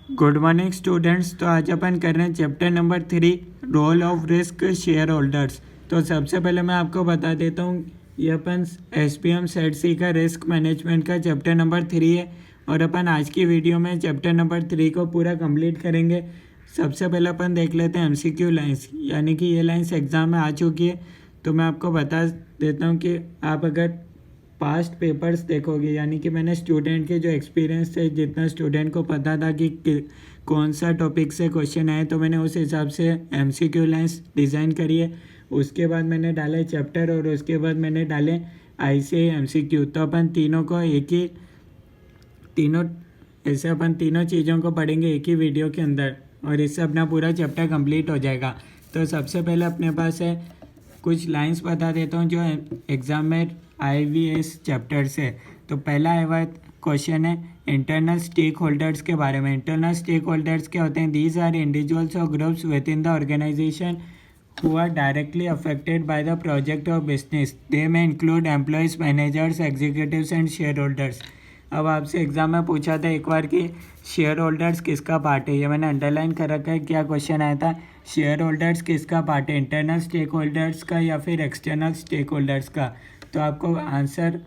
Good morning students. तो आज अपन कर रहे हैं chapter number 3 role of risk share holders. तो सबसे पहले मैं आपको बता देता हूँ ये अपन SPM सेट सी का रिस्क मैनेजमेंट का चैप्टर नंबर 3 है और अपन आज की वीडियो में चैप्टर नंबर 3 को पूरा कंप्लीट करेंगे। सबसे पहले अपन देख लेते हैं MCQ लाइन्स, यानी कि ये लाइन्स एग्ज़ाम में आ चुकी है। तो मैं आपको बता देता हूँ कि आप अगर पास्ट पेपर्स देखोगे, यानी कि मैंने स्टूडेंट के जो एक्सपीरियंस थे, जितना स्टूडेंट को पता था कि कौन सा टॉपिक से क्वेश्चन आए, तो मैंने उस हिसाब से MCQ लाइन्स डिज़ाइन करी है। उसके बाद मैंने डाले चैप्टर और उसके बाद मैंने डाले ICAI MCQ। तो अपन तीनों को ऐसे अपन तीनों चीज़ों को पढ़ेंगे एक ही वीडियो के अंदर और इससे अपना पूरा चैप्टर कंप्लीट हो जाएगा। तो सबसे पहले अपने पास है कुछ लाइंस बता देता हूँ जो एग्ज़ाम में IVS चैप्टर से। तो पहला आया हुआ क्वेश्चन है इंटरनल स्टेक होल्डर्स के बारे में। इंटरनल स्टेक होल्डर्स क्या होते हैं? दीज आर इंडिविजुअल्स और groups within the organisation who are directly affected by the project or business. They may include employees, managers, executives and shareholders. अब आपसे exam में पूछा था एक बार कि शेयर होल्डर्स किसका पार्ट है, ये मैंने अंडरलाइन कर रखा है। क्या क्वेश्चन आया था? शेयर होल्डर्स किसका पार्ट है, इंटरनल स्टेक होल्डर्स का या फिर एक्सटर्नल स्टेक होल्डर्स का? तो आपको आंसर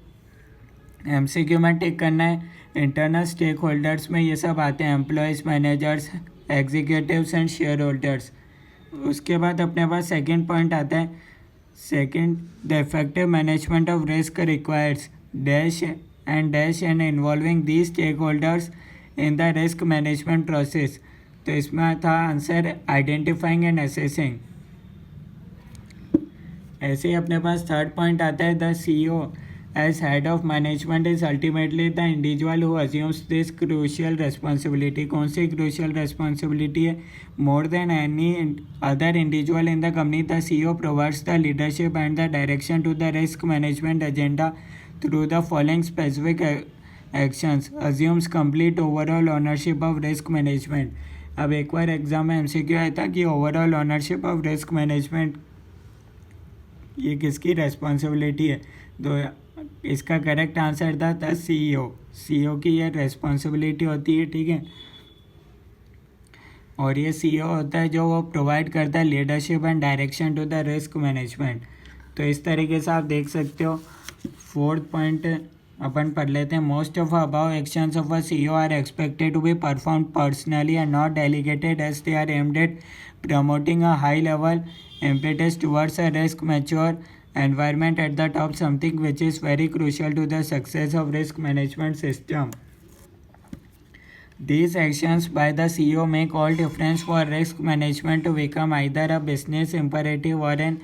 MCQ में टिक करना है। इंटरनल स्टेक होल्डर्स में ये सब आते हैं, employees, managers, executives and share holders. उसके बाद अपने पास सेकंड पॉइंट आता है, second the effective management of risk requires dash and involving the stake holders in the risk management process. तो इसमें था आंसर आइडेंटिफाइंग एंड असेसिंग। ऐसे ही अपने पास थर्ड पॉइंट आता है the CEO as head of management is ultimately the individual who assumes this crucial responsibility. कौन सी crucial responsibility है? More than any other individual in the company, the CEO provides the leadership and the direction to the risk management agenda through the following specific actions. Assumes complete overall ownership of risk management. अब एक बार exam में MCQ आया था कि overall ownership of risk management ये किसकी responsibility है? तो इसका करेक्ट आंसर था CEO की ये रेस्पॉन्सिबिलिटी होती है, ठीक है। और ये CEO होता है जो वो प्रोवाइड करता है leadership and direction to the risk management. तो इस तरीके से आप देख सकते हो। फोर्थ पॉइंट अपन पढ़ लेते हैं। Most of above actions of a CEO are expected to be perform personally and not delegated as they are aimed at promoting a high level impetus towards a risk mature environment at the top, something which is very crucial to the success of risk management system. These actions by the CEO make all difference for risk management to become either a business imperative or an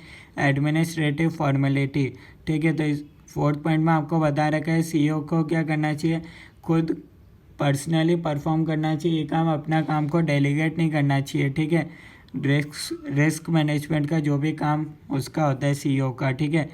administrative formality. ठीक है, तो इस fourth point में आपको बता रखा है CEO को क्या करना चाहिए, खुद पर्सनली परफॉर्म करना चाहिए काम, अपना काम को डेलीगेट नहीं करना चाहिए, ठीक है। रिस्क मैनेजमेंट का जो भी काम उसका होता है CEO का, ठीक है।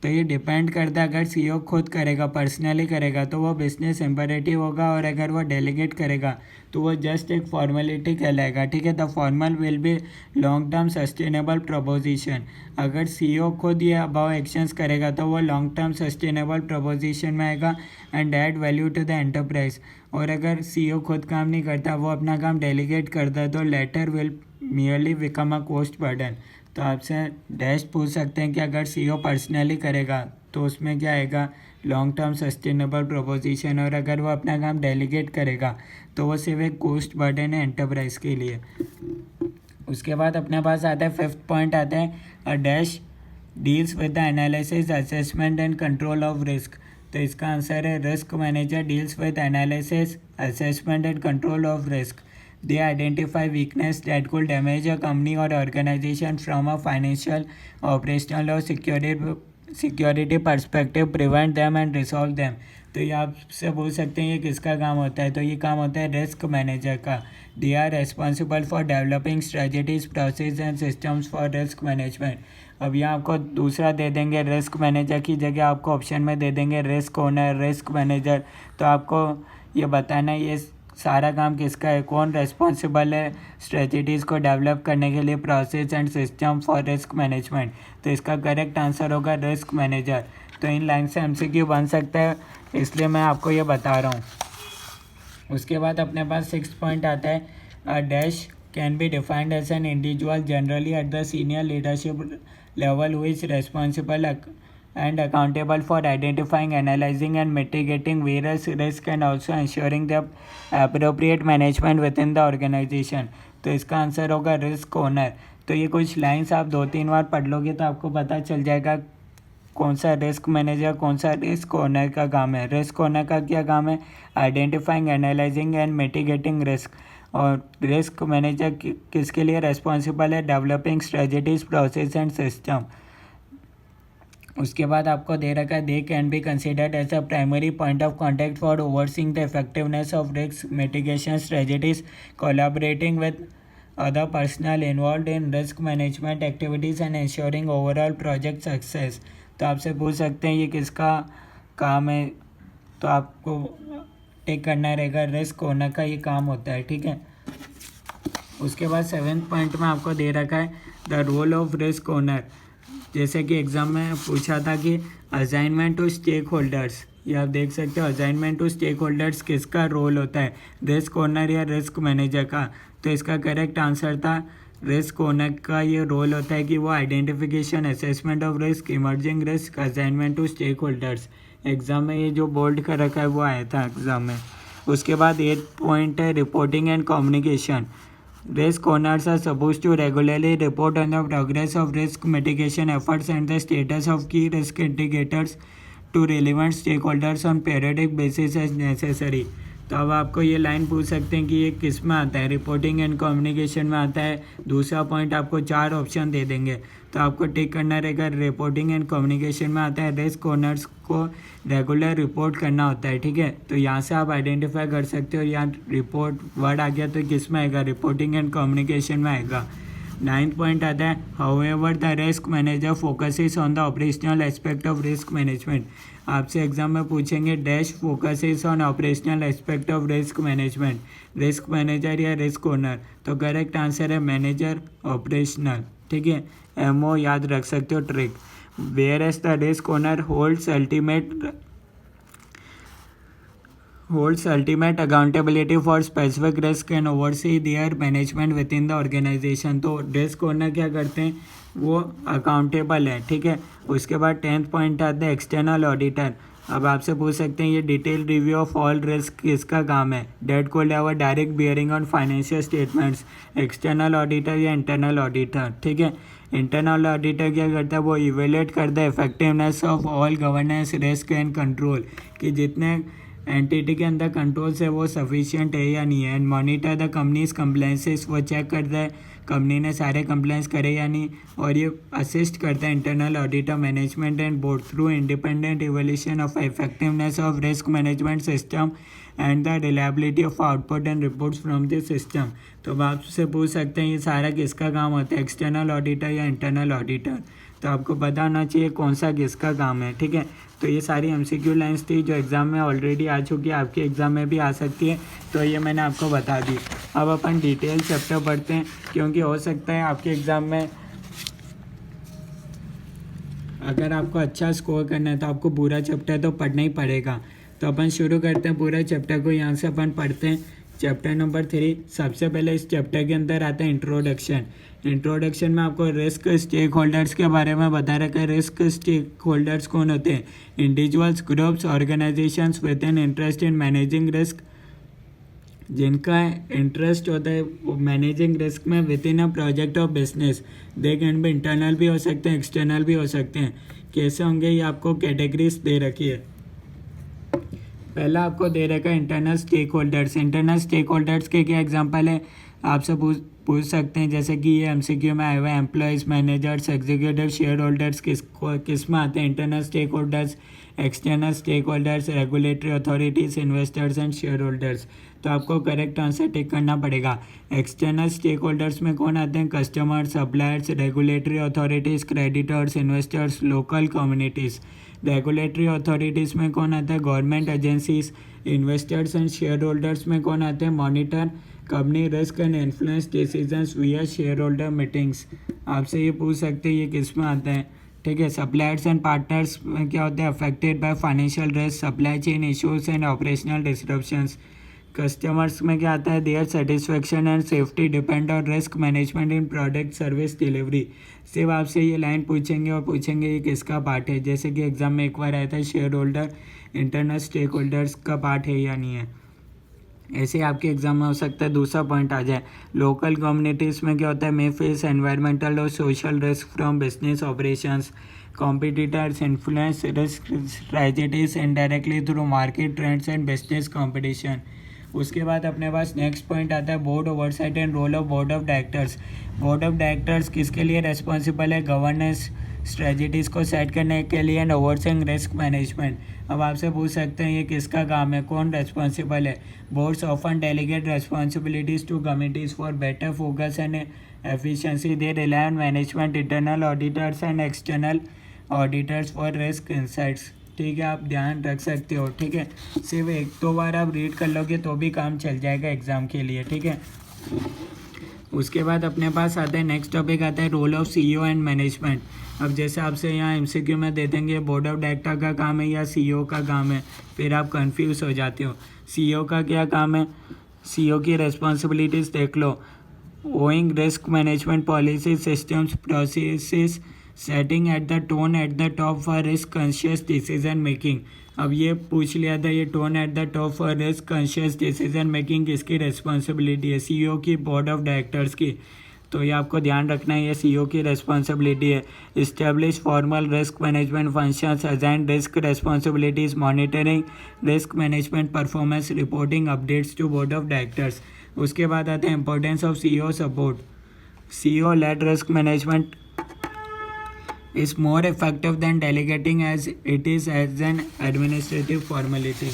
तो ये डिपेंड करता है, अगर CEO खुद करेगा, पर्सनली करेगा तो वो बिजनेस इम्परेटिव होगा, और अगर वो डेलीगेट करेगा तो वो जस्ट एक फॉर्मेलिटी कहलाएगा, ठीक है। The formal will be long term sustainable preposition. अगर CEO खुद ये अबाव एक्शंस करेगा तो वो लॉन्ग टर्म सस्टेनेबल प्रपोजिशन में आएगा and add value to the enterprise. और अगर CEO खुद काम नहीं करता, वो अपना काम डेलीगेट करता है, तो latter will merely become a cost burden. तो आपसे डैश पूछ सकते हैं कि अगर CEO पर्सनली करेगा तो उसमें क्या आएगा, लॉन्ग टर्म सस्टेनेबल प्रोपोजिशन, और अगर वो अपना काम डेलीगेट करेगा तो वो सिर्फ एक कॉस्ट बर्डन है एंटरप्राइज के लिए। उसके बाद अपने पास आता है फिफ्थ पॉइंट आता है a dash deals with the analysis assessment and control of risk. तो इसका आंसर है risk manager deals with analysis assessment and control of risk. They identify weakness that could damage a company or organization from a financial, operational or security perspective, prevent them and resolve them. तो ये आपसे पूछ सकते हैं ये किसका काम होता है? तो ये काम होता है रिस्क मैनेजर का। They are responsible for developing strategies, process and systems for risk management. अब यहाँ आपको दूसरा दे देंगे, रिस्क मैनेजर की जगह आपको ऑप्शन में दे देंगे रिस्क ओनर, रिस्क मैनेजर। तो आपको ये बताना है ये सारा काम किसका है, कौन रेस्पॉन्सिबल है स्ट्रेटजीज़ को डेवलप करने के लिए, process and system for risk management. तो इसका करेक्ट आंसर होगा रिस्क मैनेजर। तो इन लाइन से MCQ बन सकता है, इसलिए मैं आपको ये बता रहा हूँ। उसके बाद अपने पास 6 पॉइंट आता है, a dash can be defined as an individual generally at the senior leadership level who is responsible and accountable for identifying, analyzing and mitigating various risks and also ensuring the appropriate management within the organization। तो इसका answer होगा risk owner. तो ये कुछ lines आप 2-3 बार पढ़ लोगे तो आपको पता चल जाएगा कौन सा रिस्क मैनेजर कौन सा रिस्क ओनर का काम है। रिस्क ओनर का क्या काम है? Identifying, analysing and mitigating risk. और रिस्क मैनेजर किसके लिए रेस्पॉन्सिबल है? Developing strategies, process and system. उसके बाद आपको दे रखा है they can be considered as a primary point of contact for overseeing the effectiveness of risk mitigation strategies, collaborating with other personnel involved in risk management activities and ensuring overall project success। तो आपसे पूछ सकते हैं ये किसका काम है, तो आपको टिक करना रहेगा रिस्क ओनर का ये काम होता है, ठीक है। उसके बाद 7th पॉइंट में आपको दे रखा है the role of risk owner. जैसे कि एग्जाम में पूछा था कि असाइनमेंट टू स्टेक होल्डर्स, ये आप देख सकते हो असाइनमेंट टू स्टेक होल्डर्स किसका रोल होता है? रिस्क ओनर या रिस्क मैनेजर का। तो इसका करेक्ट आंसर था रिस्क ओनर का ये रोल होता है कि वो identification, assessment of risk, emerging risk, assignment to stake holders. Exam में ये जो बोल्ड कर रखा है वो आया था एग्जाम में। उसके बाद 8 पॉइंट है reporting and communication. Risk owners are supposed to regularly report on the progress of risk mitigation efforts and the status of key risk indicators to relevant stakeholders on periodic basis as necessary। तो अब आपको ये line पूछ सकते हैं कि ये किस में आता है? रिपोर्टिंग एंड कम्युनिकेशन में आता है। दूसरा पॉइंट आपको 4 ऑप्शन दे देंगे तो आपको टिक करना रहेगा रिपोर्टिंग एंड कम्युनिकेशन में आता है। रिस्क ओनर्स को रेगुलर रिपोर्ट करना होता है, ठीक है। तो यहाँ से आप आइडेंटिफाई कर सकते हो यहाँ रिपोर्ट वर्ड आ गया तो किस में आएगा? रिपोर्टिंग एंड कम्युनिकेशन में आएगा। 9th पॉइंट आता है however the risk manager focuses on the operational aspect of risk management. आपसे एग्जाम में पूछेंगे dash focuses on operational aspect of risk management, risk manager या रिस्क ओनर। तो करेक्ट आंसर है मैनेजर ऑपरेशनल, ठीक है। एमओ याद रख सकते हो trick. Whereas the risk owner holds ultimate accountability for specific risk and oversee their management within the organization। तो रिस्क ओनर क्या करते हैं? वो अकाउंटेबल है, ठीक है। उसके बाद 10th पॉइंट आता है एक्सटर्नल ऑडिटर। अब आपसे पूछ सकते हैं ये detail review of all risk किसका काम है? That could have a direct bearing on financial statements. External auditor या इंटरनल ऑडिटर, ठीक है। इंटरनल ऑडिटर क्या करता है? वो इवेल्युएट करता है effectiveness of all governance, risk and control, कि जितने एंटिटी के अंदर कंट्रोल्स है वो सफिशिएंट है या नहीं है। And monitor the companies compliances, वो चेक करता है कंपनी ने सारे कंप्लाइंस करे या नहीं। और ये असिस्ट करता है internal auditor management and board through independent evolution of effectiveness of risk management system and the reliability of output and reports from this system. तो अब आपसे पूछ सकते हैं ये सारा किसका काम होता है? एक्सटर्नल ऑडिटर या इंटरनल ऑडिटर। तो आपको पता होना चाहिए कौन सा किसका काम है, ठीक है। तो ये सारी एमसीक्यू लाइंस थी जो एग्ज़ाम में ऑलरेडी आ चुकी है, आपके एग्ज़ाम में भी आ सकती है, तो ये मैंने आपको बता दी। अब अपन डिटेल चैप्टर पढ़ते हैं क्योंकि हो सकता है आपके एग्ज़ाम में अगर आपको अच्छा स्कोर करना है तो आपको पूरा चैप्टर तो पढ़ना ही पड़ेगा। तो अपन शुरू करते हैं पूरा चैप्टर को। यहाँ से अपन पढ़ते हैं चैप्टर नंबर 3। सबसे पहले इस चैप्टर के अंदर आता है इंट्रोडक्शन। इंट्रोडक्शन में आपको रिस्क स्टेक होल्डर्स के बारे में बता रखा है। रिस्क स्टेक होल्डर्स कौन होते हैं? Individuals, groups, organisations with an interest in managing risk, जिनका इंटरेस्ट होता है वो मैनेजिंग रिस्क में with in a project of business. They can B internal भी हो सकते हैं, एक्सटर्नल भी हो सकते हैं। कैसे होंगे ये आपको कैटेगरीज दे रखी है। पहला आपको दे रखा है internal stake holders. Internal stake holders के क्या एग्जांपल है आपसे पूछ सकते हैं, जैसे कि ये एमसीक्यू में आए हुए employees, managers, executive, share holders किस में आते हैं? Internal stake holders, external stake holders, regulatory authorities, investors and share holders. तो आपको करेक्ट आंसर टिक करना पड़ेगा। एक्सटर्नल स्टेक होल्डर्स में कौन आते हैं? Customer, suppliers, regulatory authorities, creditors, investors, local communities. Regulatory authorities में कौन आता है? Government agencies. Investors and share holders में कौन आते हैं? Monitor company risk and influence decisions विया शेयर होल्डर मीटिंग्स। आपसे ये पूछ सकते हैं ये किस में आता है, ठीक है। सप्लायर्स एंड पार्टनर्स में क्या होता है? Affected by financial risk, supply chain issues and operational disruptions. Customers में क्या आता है, their satisfaction and safety depend on risk management in product service delivery. सिर्फ आपसे ये लाइन पूछेंगे और पूछेंगे ये किसका पार्ट है, जैसे कि एग्जाम में एक बार आया था, share holder internal stake holders का पार्ट है या नहीं है। ऐसे आपके एग्जाम में हो सकता है दूसरा पॉइंट आ जाए, लोकल कम्युनिटीज़ में क्या होता है, मे फेस एनवायरमेंटल और social risk from business operations, competitors influence risk strategies indirectly through market trends and business competition. उसके बाद अपने पास नेक्स्ट पॉइंट आता है, board oversight and role of board of directors. Board of directors किसके लिए responsible है, गवर्नेंस स्ट्रेटजीज को सेट करने के लिए एंड ओवरसीइंग रिस्क मैनेजमेंट। अब आपसे पूछ सकते हैं ये किसका काम है, कौन रेस्पॉन्सिबल है। Boards often delegate responsibilities to committees for better focus and efficiency. They rely on management, internal auditors and external auditors for risk insights. ठीक है, आप ध्यान रख सकते हो। ठीक है, सिर्फ एक दो बार आप रीड कर लोगे तो भी काम चल जाएगा एग्ज़ाम के लिए। ठीक है, उसके बाद अपने पास आता है नेक्स्ट टॉपिक आता है, role of CEO and management. अब जैसे आपसे यहाँ एमसीक्यू में दे देंगे बोर्ड ऑफ डायरेक्टर का काम है या सीईओ का काम है, फिर आप कंफ्यूज हो जाते हो। सीईओ का क्या काम है, सीईओ की रिस्पॉन्सिबिलिटीज़ देख लो, owing risk management policy systems processes, setting at the tone at the top for risk conscious decision making. अब ये पूछ लिया था, ये tone at the top for risk conscious decision making किसकी रिस्पॉन्सिबिलिटी है, सीईओ की, बोर्ड ऑफ डायरेक्टर्स की। तो ये आपको ध्यान रखना है, ये सीईओ की रिस्पॉन्सिबिलिटी है। Establish formal risk management functions, assign risk responsibilities, monitoring risk management performance, reporting updates to board of directors. उसके बाद आते हैं importance of CEO support. CEO led risk management is more effective than delegating as it is as an administrative formality.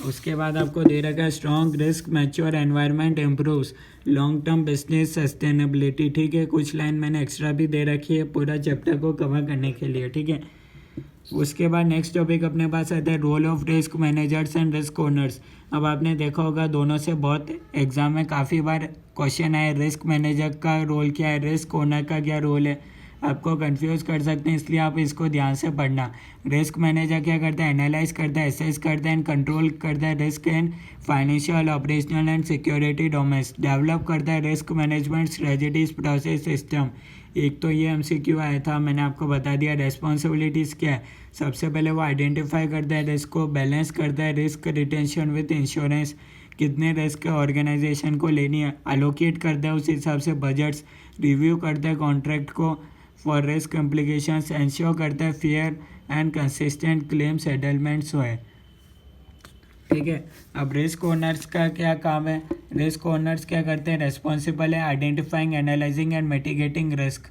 उसके बाद आपको दे रखा है strong risk mature environment improves long term business sustainability. ठीक है, कुछ लाइन मैंने एक्स्ट्रा भी दे रखी है पूरा चैप्टर को कवर करने के लिए। ठीक है, उसके बाद नेक्स्ट टॉपिक अपने पास आता है, role of risk managers and risk owners. अब आपने देखा होगा दोनों से बहुत एग्जाम में काफ़ी बार क्वेश्चन आए, रिस्क मैनेजर का रोल क्या है, रिस्क ओनर का क्या रोल है, आपको कंफ्यूज कर सकते हैं, इसलिए आप इसको ध्यान से पढ़ना। रिस्क मैनेजर क्या करता है, एनालाइज करता है, एसेस करता है एंड कंट्रोल करता है risk and financial, operational and security domains. Develop करता है risk management strategies, process, system. एक तो ये एमसीक्यू आया था, मैंने आपको बता दिया। रेस्पॉन्सिबिलिटीज़ क्या है, सबसे पहले वो आइडेंटिफाई करता है रिस्क को, बैलेंस करता है रिस्क रिटेंशन विद इंश्योरेंस, कितने रिस्क ऑर्गेनाइजेशन को लेनी है, अलोकेट करता है उस हिसाब से बजट्स, रिव्यू करता है कॉन्ट्रैक्ट को फॉर रिस्क इम्प्लीकेशंस, एंश्योर करता है fair and consistent claim settlements हो है। ठीक है, अब रिस्क ओनर्स का क्या काम है, रिस्क ओनर्स क्या करते हैं, रेस्पॉन्सिबल है identifying, analysing and mitigating risk.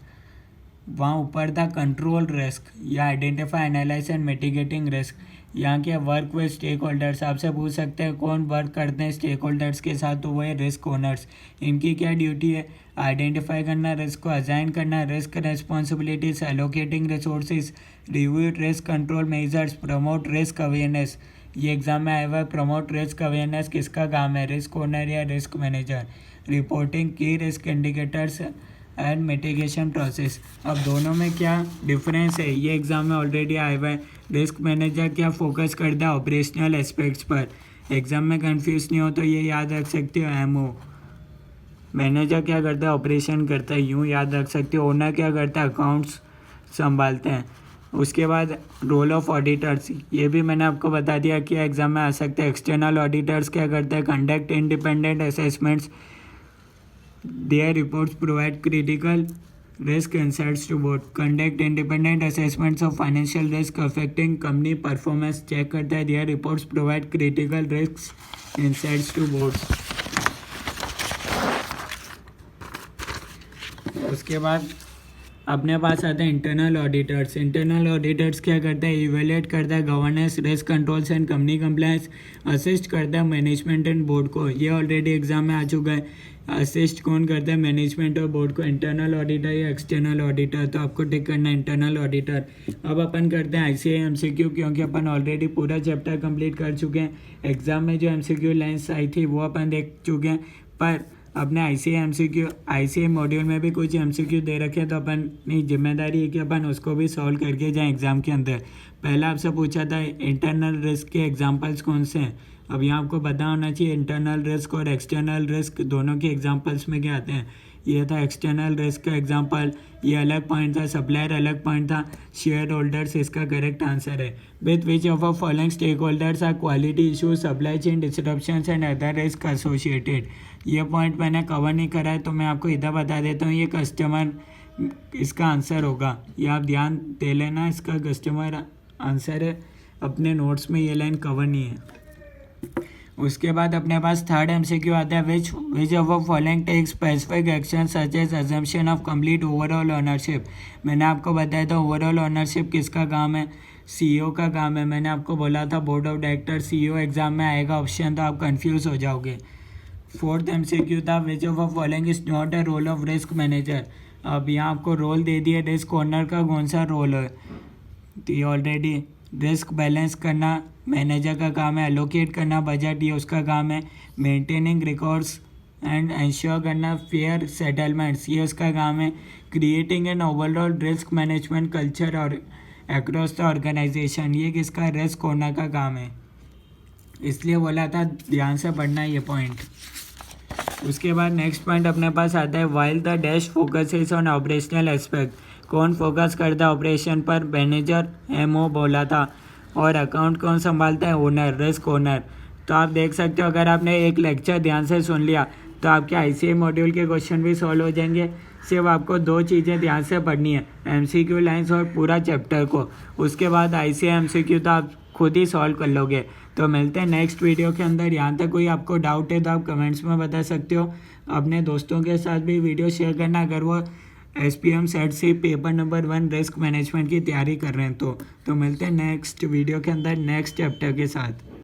वहाँ ऊपर था कंट्रोल रिस्क, या identify, analyse and mitigating risk. यहाँ के वर्क विद स्टेक होल्डर्स, आपसे पूछ सकते हैं कौन वर्क करते हैं स्टेक होल्डर्स के साथ, तो वो है रिस्क ओनर्स। इनकी क्या ड्यूटी है, आइडेंटिफाई करना रिस्क को, असाइन करना risk responsibilities, allocating resources, review risk control measures, promote risk awareness. ये एग्जाम में आया हुआ है, प्रमोट रिस्क अवेयरनेस किसका काम है, रिस्क ओनर या रिस्क मैनेजर। रिपोर्टिंग की risk indicators and mitigation process. अब दोनों में क्या डिफरेंस है, ये एग्जाम में ऑलरेडी आया हुआ है। रिस्क मैनेजर क्या फोकस करता है, ऑपरेशनल एस्पेक्ट्स पर। एग्जाम में कंफ्यूज नहीं हो तो ये याद रख सकते हो, एमओ। मैनेजर क्या करता है, ऑपरेशन करता है, यूँ याद रख सकते हो। ओनर क्या करता है, अकाउंट्स संभालते हैं। उसके बाद रोल ऑफ ऑडिटर्स, ये भी मैंने आपको बता दिया कि एग्जाम में आ सकता है। एक्सटर्नल ऑडिटर्स क्या करते हैं, conduct independent assessments, their reports provide critical risk insights to board, conduct independent assessments of financial risk affecting company performance, check करता है, their reports provide critical risk insights to boards। उसके बाद अपने पास आते हैं इंटरनल ऑडिटर्स। इंटरनल ऑडिटर्स क्या करता है, इवेल्युएट करता है governance, risk controls and company compliance, assist करता है मैनेजमेंट एंड बोर्ड को। ये ऑलरेडी एग्जाम में आ चुका है। असिस्ट कौन करता है, मैनेजमेंट और बोर्ड को, इंटरनल ऑडिटर या एक्सटर्नल ऑडिटर। तो आपको टिक करना है इंटरनल ऑडिटर। अब अपन करते हैं ICAI MCQ, क्योंकि अपन ऑलरेडी पूरा चैप्टर कंप्लीट कर चुके हैं। एग्जाम में जो MCQ लाइन्स आई थी वो अपन देख चुके हैं, पर अपने ICAI मॉड्यूल में भी कुछ MCQ दे रखे हैं, तो अपनी जिम्मेदारी है कि अपन उसको भी सॉल्व करके जाएं एग्ज़ाम के अंदर। पहला आपसे पूछा था इंटरनल रिस्क के एग्जांपल्स कौन से हैं। अब यहाँ आपको पता होना चाहिए इंटरनल रिस्क और एक्सटर्नल रिस्क दोनों के एग्जांपल्स में क्या आते हैं। ये था एक्सटर्नल रिस्क का एग्जांपल, ये अलग पॉइंट था, सप्लायर अलग पॉइंट था, शेयर होल्डर्स इसका करेक्ट आंसर है। With which of following stake holders are quality issues, supply chain disruptions and other risk associated. ये पॉइंट मैंने कवर नहीं करा है तो मैं आपको इधर बता देता हूँ, ये कस्टमर इसका आंसर होगा। ये आप ध्यान दे लेना, इसका कस्टमर आंसर है। अपने नोट्स में ये लाइन कवर नहीं है। उसके बाद अपने पास थर्ड MCQ आता है, which of following take specific action such as assumption of complete overall ownership. मैंने आपको बताया था ओवरऑल ओनरशिप किसका काम है, CEO का काम है। मैंने आपको बोला था board of director CEO exam में आएगा ऑप्शन, तो आप कंफ्यूज हो जाओगे। फोर्थ MCQ था, which of following is not a role of risk manager. अब यहाँ आपको रोल दे दिया, रिस्क ओनर का कौन सा रोल है, तो ये ऑलरेडी रिस्क बैलेंस करना मैनेजर का काम है, एलोकेट करना बजट ये उसका काम है, मेंटेनिंग रिकॉर्ड्स एंड इंश्योर करना फेयर सेटलमेंट्स ये उसका काम है, creating an overall risk management culture और अक्रॉस द ऑर्गेनाइजेशन ये किसका, रिस्क ओनर का काम है। इसलिए बोला था ध्यान से पढ़ना ये पॉइंट। उसके बाद नेक्स्ट पॉइंट अपने पास आता है, while the dash focuses on operational aspect. कौन फोकस करता है ऑपरेशन पर, मैनेजर MO बोला था। और अकाउंट कौन संभालता है, ओनर, रिस्क ओनर। तो आप देख सकते हो अगर आपने एक लेक्चर ध्यान से सुन लिया तो आपके ICAI मॉड्यूल के क्वेश्चन भी सॉल्व हो जाएंगे। सिर्फ आपको 2 चीज़ें ध्यान से पढ़नी है, MCQ लाइन्स और पूरा चैप्टर को। उसके बाद ICAI MCQ तो आप खुद ही सॉल्व कर लोगे। तो मिलते हैं नेक्स्ट वीडियो के अंदर। यहाँ तक कोई आपको डाउट है तो आप कमेंट्स में बता सकते हो। अपने दोस्तों के साथ भी वीडियो शेयर करना अगर वो SPM सेट से पेपर नंबर 1 रिस्क मैनेजमेंट की तैयारी कर रहे हैं तो मिलते हैं नेक्स्ट वीडियो के अंदर नेक्स्ट चैप्टर के साथ।